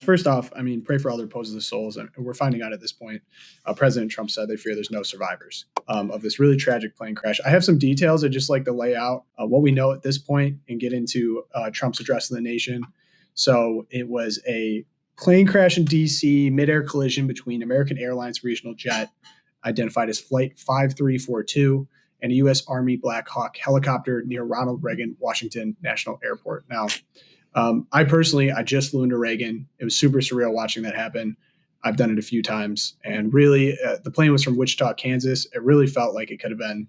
First off, I mean, pray for all their poses of souls. And we're finding out at this point, President Trump said they fear there's no survivors of this really tragic plane crash. I have some details I'd just like to lay out what we know at this point and get into Trump's address to the nation. So it was a plane crash in D.C., midair collision between American Airlines regional jet, identified as Flight 5342, and a U.S. Army Blackhawk helicopter near Ronald Reagan Washington National Airport. Now, I just flew into Reagan. It was super surreal watching that happen. I've done it a few times. And really, the plane was from Wichita, Kansas. It really felt like it could have been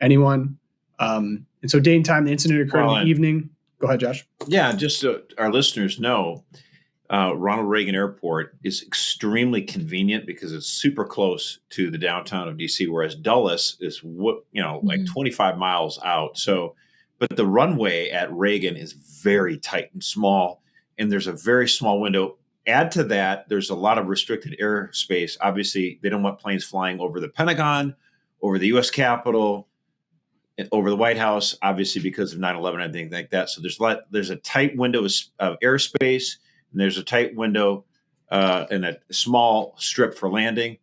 anyone. And so date and time, the incident occurred in the evening. Go ahead, Josh. Yeah, just so our listeners know, Ronald Reagan Airport is extremely convenient because it's super close to the downtown of D.C., whereas Dulles is, like 25 miles out. So, but the runway at Reagan is very tight and small, and there's a very small window. Add to that, there's a lot of restricted airspace. Obviously, they don't want planes flying over the Pentagon, over the U.S. Capitol, over the White House, obviously because of 9/11 and things like that. So there's a tight window of airspace, and there's a tight window and a small strip for landing.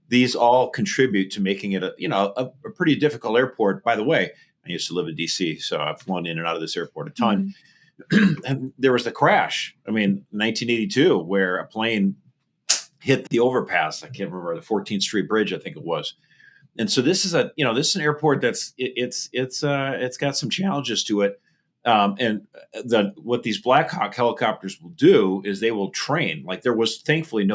These all contribute to making it a pretty difficult airport. By the way, I used to live in D.C., so I've flown in and out of this airport a ton. And there was the crash, 1982, where a plane hit the overpass. I can't remember, the 14th Street Bridge, I think it was. And so this is an airport that's it's got some challenges to it. And what these Blackhawk helicopters will do is they will train. Like, there was thankfully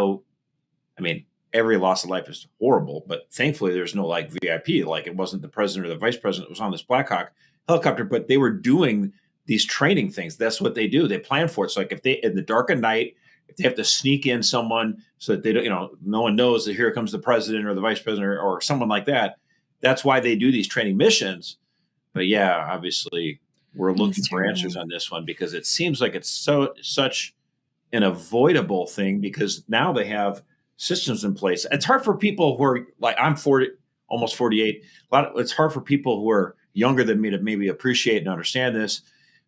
every loss of life is horrible, but thankfully there's no like VIP, like it wasn't the president or the vice president that was on this Blackhawk helicopter, but they were doing these training things. That's what they do. They plan for it. So like if they, in the dark of night, if they have to sneak in someone so that they don't, no one knows that here comes the president or the vice president or someone like that, that's why they do these training missions. But yeah, obviously we're looking for answers on this one because it seems like it's such an avoidable thing because now they have systems in place. It's hard for people who are like, I'm 40, almost 48. It's hard for people who are younger than me to maybe appreciate and understand this.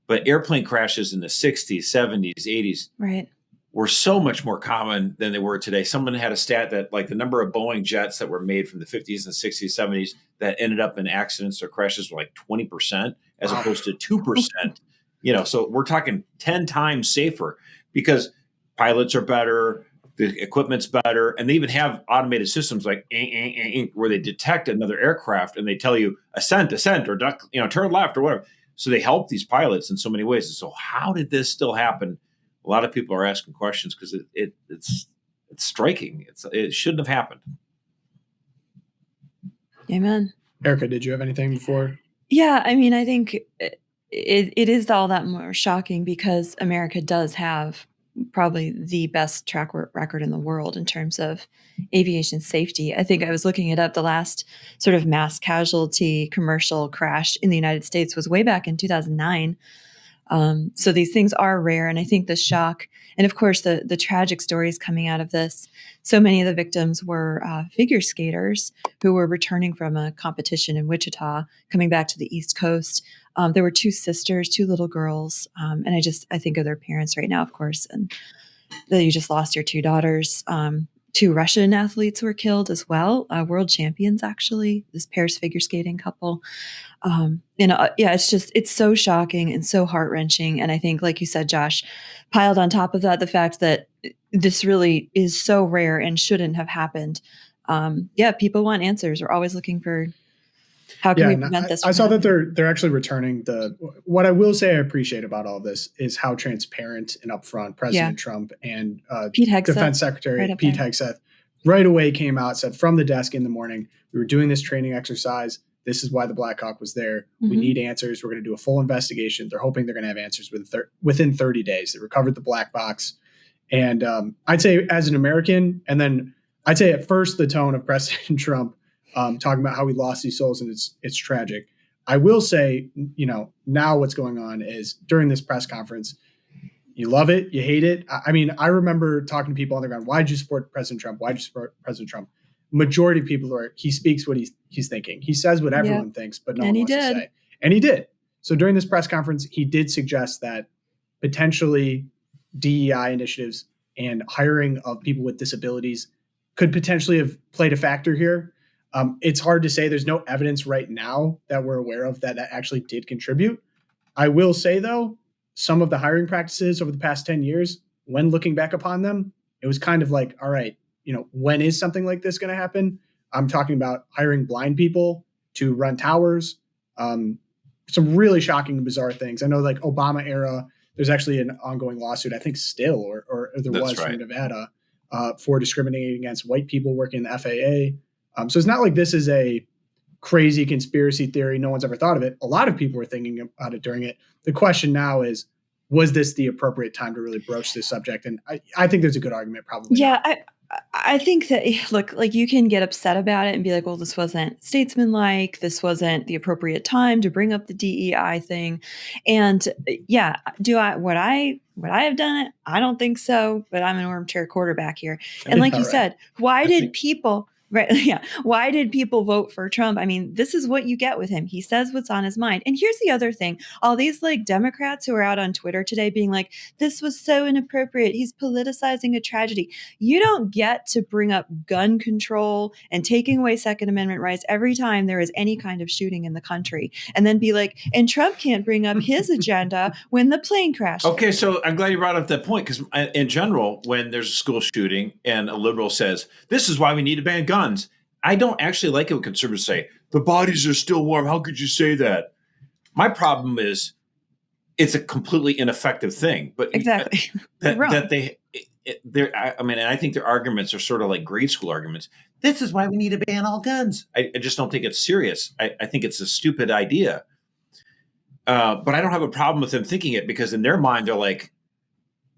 But airplane crashes in the 60s, 70s, 80s were so much more common than they were today. Someone had a stat that like the number of Boeing jets that were made from the 50s and 60s, 70s that ended up in accidents or crashes were like 20% as opposed to 2%. So we're talking 10 times safer because pilots are better, the equipment's better, and they even have automated systems like where they detect another aircraft and they tell you ascent, or duck, turn left or whatever. So they help these pilots in so many ways. And so how did this still happen? A lot of people are asking questions because it's striking. It shouldn't have happened. Amen. Erica, did you have anything before? Yeah, I think it is all that more shocking because America does have probably the best track record in the world in terms of aviation safety. I think I was looking it up. The last sort of mass casualty commercial crash in the United States was way back in 2009. So these things are rare. And I think the shock, and of course, the tragic stories coming out of this, so many of the victims were figure skaters who were returning from a competition in Wichita, coming back to the East Coast. There were two sisters, two little girls. And I think of their parents right now, of course, and that you just lost your two daughters. Two Russian athletes were killed as well, world champions, actually, this pairs figure skating couple. It's so shocking and so heart-wrenching. And I think, like you said, Josh, piled on top of that, the fact that this really is so rare and shouldn't have happened. People want answers. We're always looking for how can we prevent this? I saw that they're actually returning what I will say I appreciate about all this is how transparent and upfront President Trump and Hegseth, Defense Secretary Pete Hegseth right away came out, said from the desk in the morning, we were doing this training exercise. This is why the Blackhawk was there. Mm-hmm. We need answers. We're going to do a full investigation. They're hoping they're going to have answers within 30 days. They recovered the black box. And I'd say as an American, and then I'd say at first the tone of President Trump talking about how we lost these souls and it's tragic. I will say, now what's going on is during this press conference, you love it, you hate it. I remember talking to people on the ground. Why'd you support President Trump? Why'd you support President Trump? Majority of people he speaks what he's thinking. He says what everyone thinks, but no one wants to say. And he did. So during this press conference, he did suggest that potentially DEI initiatives and hiring of people with disabilities could potentially have played a factor here. It's hard to say. There's no evidence right now that we're aware of that actually did contribute. I will say, though, some of the hiring practices over the past 10 years, when looking back upon them, it was kind of like, all right, when is something like this going to happen? I'm talking about hiring blind people to run towers. Some really shocking and bizarre things. I know, like Obama era, there's actually an ongoing lawsuit, I think still, or there That's was right. from Nevada for discriminating against white people working in the FAA. So it's not like this is a crazy conspiracy theory. No one's ever thought of it. A lot of people were thinking about it during it. The question now is, was this the appropriate time to really broach this subject? And I think there's a good argument probably. Yeah, I think that, look, like you can get upset about it and be like, well, this wasn't statesmanlike. This wasn't the appropriate time to bring up the DEI thing. And yeah, would I have done it? I don't think so, but I'm an armchair quarterback here. And like you said, why did people Right. Yeah. Why did people vote for Trump? I mean, this is what you get with him. He says what's on his mind. And here's the other thing. All these like Democrats who are out on Twitter today being like, this was so inappropriate. He's politicizing a tragedy. You don't get to bring up gun control and taking away Second Amendment rights every time there is any kind of shooting in the country. And then be like, and Trump can't bring up his agenda when the plane crashed. Okay, so I'm glad you brought up that point, because in general, when there's a school shooting and a liberal says, this is why we need to ban guns, I don't actually like it when conservatives say, the bodies are still warm. How could you say that? My problem is it's a completely ineffective thing. But exactly. I think their arguments are sort of like grade school arguments. This is why we need to ban all guns. I just don't think it's serious. I think it's a stupid idea. But I don't have a problem with them thinking it, because in their mind, they're like,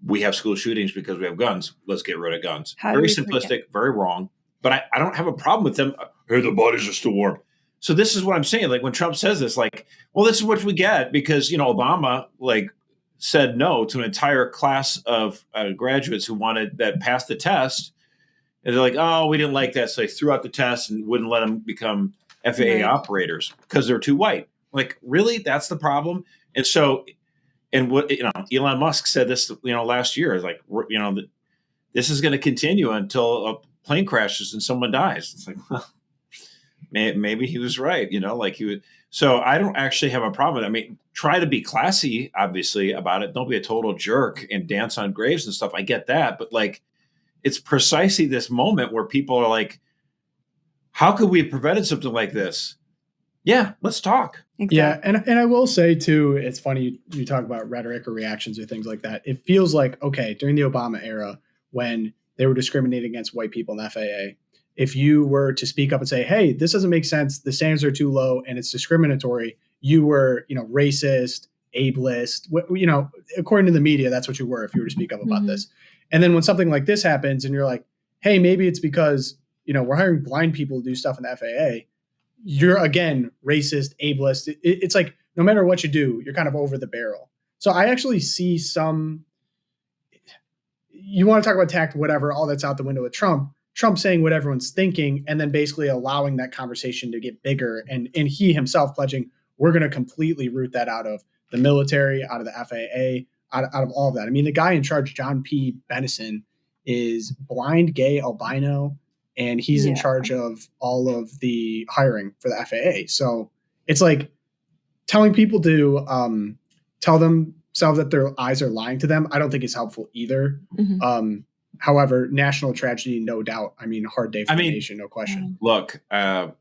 we have school shootings because we have guns. Let's get rid of guns. Very simplistic, very wrong. But I don't have a problem with them. Hey, the bodies are still warm. So this is what I'm saying. Like when Trump says this, like, well, this is what we get because, Obama said no to an entire class of graduates who passed the test. And they're like, oh, we didn't like that. So they threw out the test and wouldn't let them become FAA operators because they're too white. Like, really? That's the problem? And so, and what, Elon Musk said this, last year, is like, this is going to continue until a plane crashes and someone dies. It's like, well, maybe he was right, So I don't actually have a problem. I mean, try to be classy, obviously, about it. Don't be a total jerk and dance on graves and stuff. I get that. But it's precisely this moment where people are like, how could we have prevented something like this? Yeah, let's talk. Exactly. Yeah, and I will say too, it's funny you talk about rhetoric or reactions or things like that. It feels like, okay, during the Obama era, when they were discriminating against white people in the FAA, if you were to speak up and say, hey, this doesn't make sense, the standards are too low and it's discriminatory, you were, racist, ableist, according to the media, that's what you were if you were to speak up about this. And then when something like this happens and you're like, hey, maybe it's because, we're hiring blind people to do stuff in the FAA, you're again racist, ableist. It's like no matter what you do, you're kind of over the barrel. So I actually see some. You want to talk about tact, whatever, all that's out the window with Trump. Trump saying what everyone's thinking, and then basically allowing that conversation to get bigger, and he himself pledging we're going to completely root that out of the military, out of the FAA, out of all of that. I mean, the guy in charge, John P. Benison, is blind, gay, albino. And he's in charge of all of the hiring for the FAA. So it's like telling people to tell themselves that their eyes are lying to them. I don't think it's helpful either. However, national tragedy, no doubt. I mean, hard day for the nation, no question. Look, I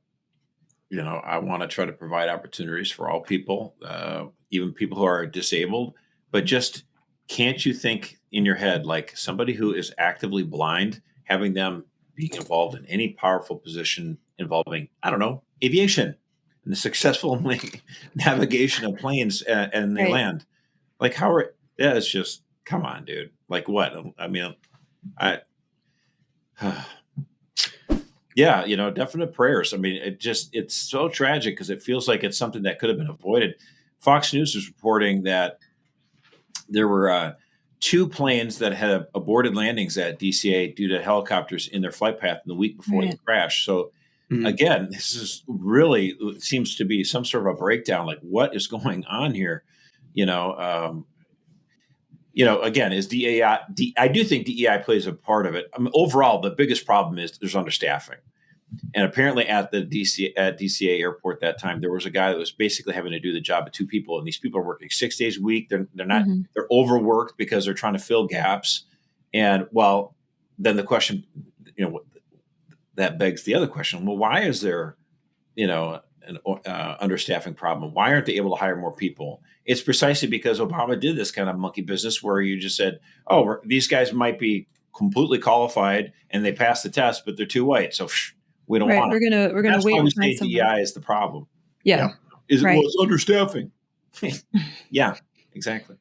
want to try to provide opportunities for all people, even people who are disabled. But just can't you think in your head, like somebody who is actively blind, having them being involved in any powerful position involving, I don't know, aviation and the successful navigation of planes and they land. Like it's just, come on, dude. Like what? I mean, definite prayers. I mean, it's so tragic because it feels like it's something that could have been avoided. Fox News is reporting that there were 2 planes that had aborted landings at DCA due to helicopters in their flight path in the week before the crash. So again, this is really seems to be some sort of a breakdown. Like what is going on here? again, is DEI? I do think DEI plays a part of it. I mean, overall, the biggest problem is there's understaffing. And apparently at the DCA airport that time, there was a guy that was basically having to do the job of 2 people. And these people are working 6 days a week. They're not, they're overworked because they're trying to fill gaps. And then the question, that begs the other question. Well, why is there, an understaffing problem? Why aren't they able to hire more people? It's precisely because Obama did this kind of monkey business where you just said, oh, these guys might be completely qualified and they passed the test, but they're too white. So we don't want it. We're gonna wait and find someone. DEI is the problem. Yeah. Well, it's understaffing. Yeah, exactly.